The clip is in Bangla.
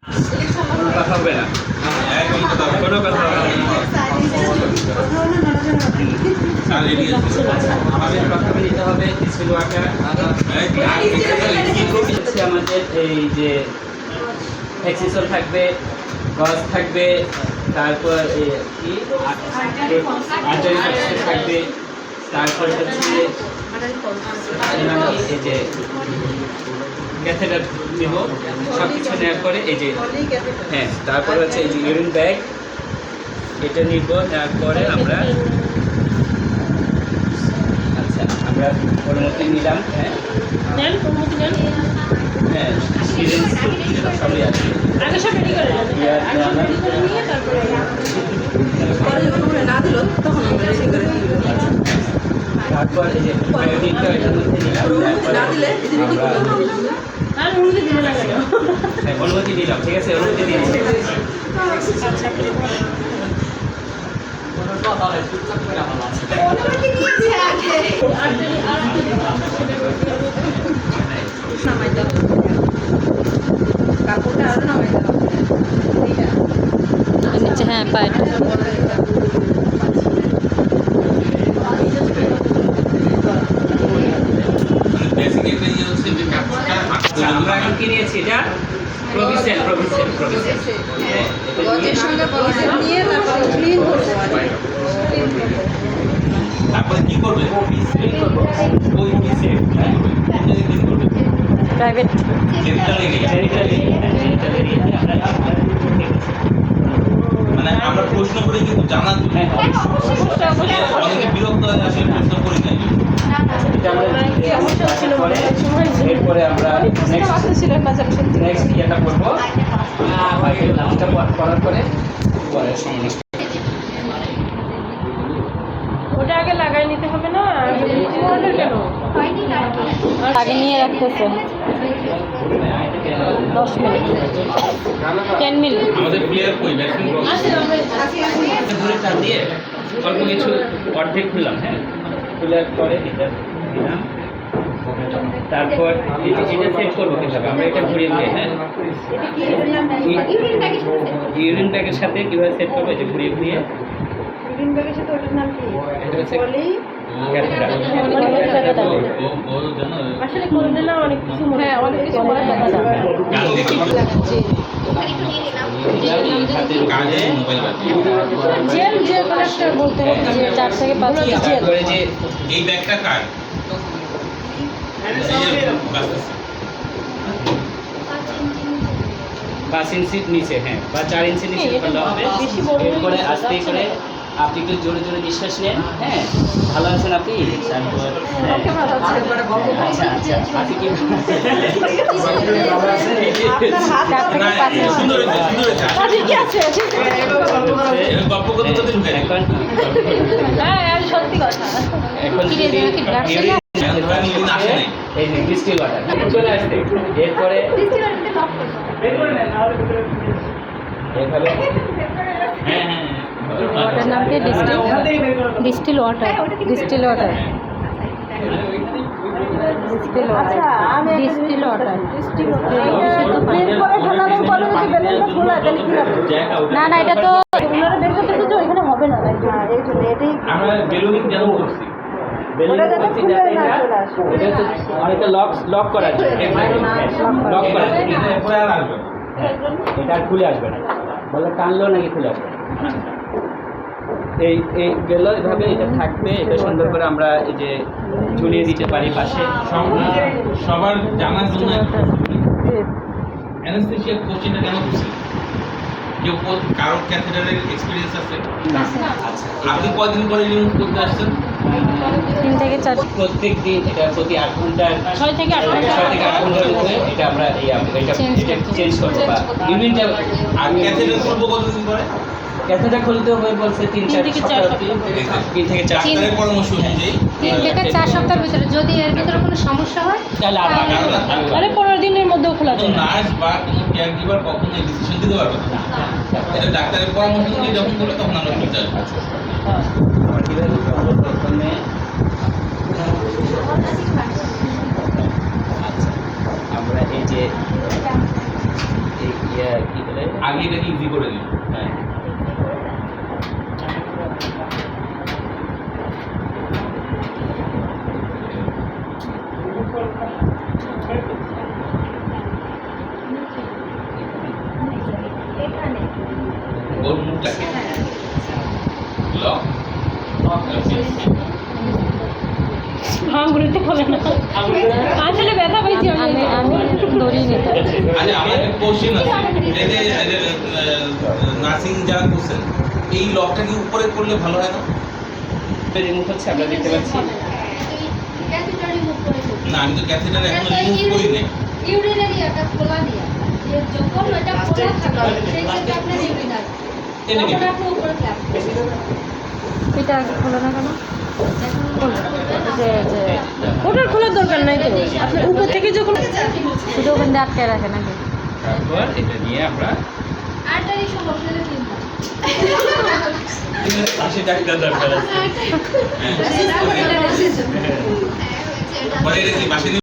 কোনো কথা হবে না, কোনো কথা হবে না। আমাদের প্রথমে নিতে হবে ডিস্টিল ওয়াটার। আমাদের এই যে এক্সিসল থাকবে, গজ থাকবে, তারপর কি আর্টারি থাকবে, তারপর হচ্ছে এই যে ক্যাথেটার দিব। সব কিছু নেওয়ার পরে এই যে হ্যাঁ, তারপর হচ্ছে এই যে ইউরিন ব্যাগ এটা নিব। নেওয়ার পরে আমরা আচ্ছা আমরা অনুমতি নিলাম। হ্যাঁ হ্যাঁ, সবই আছে। তারপর এই যে বায়োটিকটা এটার মধ্যে নিলাম। অনুমতি দিলাম, ঠিক আছে, অনুমতি দিয়েছি। হ্যাঁ পাইটা আমরা এখন কি নিয়েছি? এটা প্রভিসেন। গজের সঙ্গে প্রভিসেন নিয়ে তারপর ক্লিন করব। তারপরে কি করবে? ওই পিসে ক্লিন করবে প্রাইভেট মানে আমরা প্রশ্ন করে কিন্তু জানা অনেকে বিরক্ত হয়ে আসলে প্রশ্ন করি নাই। এরপরে আমরা নেক্সট ইয়েটা করবো। করার পরে সমস্যা ওটা আগে লাগাই নিতে হবে না? কেন আগে নিয়ে রাখতেছে 10 মিনিট 10 মিনিট। আমাদের প্লেয়ার কই ব্যাটসম্যান ধরে টান দিয়ে অল্প কিছু অর্ধেক খুললাম। হ্যাঁ, খোলার পরে এটা দিলাম। তারপর এটা সেট করবো কিভাবে? আমরা এটা ঘুরিয়ে দিয়ে হ্যাঁ ইউরিন ব্যাগের সাথে কীভাবে সেট করবো? এটা ঘুরিয়ে ঘুরিয়ে এটা হচ্ছে ক্যাথেটার। আসলে করে দিলাম অনেক কিছু মনে হয়, অনেক কিছু মনে দেখা যাবে। কাজে মোবাইল জেল যে কোনো একটা বলতে হবে যে 4 থেকে 5 জেল। তারপরে যে এই ব্যাগটা কার? 5 ইঞ্চি নিচে, হ্যাঁ, বা 4 ইঞ্চি নিচে করলে হবে। এরপরে আস্তে করে আপনি একটু জোরে জোরে নিঃশ্বাস নেন। হ্যাঁ, ভালো আছেন আপনি? আচ্ছা আচ্ছা, আপনি কি সুন্দর গল্প করতে করতে ঢুকে এখন সত্যি কথা। এখন আসে নাই। এই যে ডিস্টিল ওয়াটার চলে আসছে। এরপরে এইভাবে হ্যাঁ হ্যাঁ ওয়াটার নাম কি? ডিস্টিল ওয়াটার ডিস্টিল ওয়াটার না না, এটা তো এখানে হবে না। আমরা বেলুনিং যেমন করছি, অনেকটা লক করা আছে, লক করা আছে, এটা খুলে আসবে না। বলে টানলেও নাকি খুলে আসবে না। এই এই গেল এভাবে, এটা থাকবে। এটা সুন্দর করে আমরা এই যে ঝুলিয়ে দিতে পারি পাশে। সবার জানার জন্য অ্যানেস্থেসিয়া কোচিংটা কেন করছি? কেউ কারোর ক্যাথেটারের এক্সপিরিয়েন্স আছে? আপনি কয়দিন পরে ইউজ করতে আসছেন? 3 থেকে 4 প্রত্যেক দিন এটা প্রতি 8 ঘন্টার 6 থেকে 8 ঘন্টার মধ্যে এটা আমরা এটা চেঞ্জ করবো। বা ইউনিটটা আর ক্যাথেটার করবো কতদিন পরে? ক্যাথেটার খুলতে হবে বলছে 3-4 সপ্তাহ। 3 থেকে 4 ডাক্তারের পরামর্শ অনুযায়ী 3 থেকে 4 সপ্তাহের ভিতরে যদি এর ভিতরে কোনো সমস্যা হয় তাহলে তাহলে 15 দিনের মধ্যেও খোলা কোনো যাবে। নার্স বা কোনো কেয়ার গিভার কখনো এই ডিসিশন দিতে পারবে না। এটা ডাক্তারের পরামর্শ অনুযায়ী যখন করবে তখন আমরা বুঝতে পারবো। আমরা কীভাবে করবো? প্রথমে আচ্ছা আমরা এই যে কি বলে আগে এটাকে ইজি করে দিন। হ্যাঁ ওর মুখটাকে লক আঙুলটা খোলে না আসলে ব্যথা পাইছি আমি আমি ধরিয়ে নিতে আচ্ছা আমার একটা কোশ্চেন আছে এই যে নার্সিং যারা করছেন এই লকটা কি উপরে করলে ভালো হয় না? রিমুভ হচ্ছে আমরা দেখতে পাচ্ছি ক্যাথেটার রিমুভ করে দেবো। না আমি তো ক্যাথেটার এখনো রিমুভ করি নাই। ইউরিনারি এটা খোলা দিয়া যে যখন এটা খোলা থাকে সেই ক্ষেত্রে আপনার ইউরিনারি এনে তখন নিবি। আপনি উপরে ক্লাস এটা খোলো না কেন যে যে ওটার খোলার দরকার নাই তো আপনি উপর থেকে যখন শুধু ওখান দিয়ে আটকে রাখে নাকি তারপর এটা নিয়ে আমরা আর্টারি সমস্যা হলে চিন্তা পাশে ডাক্তার দরকার আছে মানে এটা কি বাসে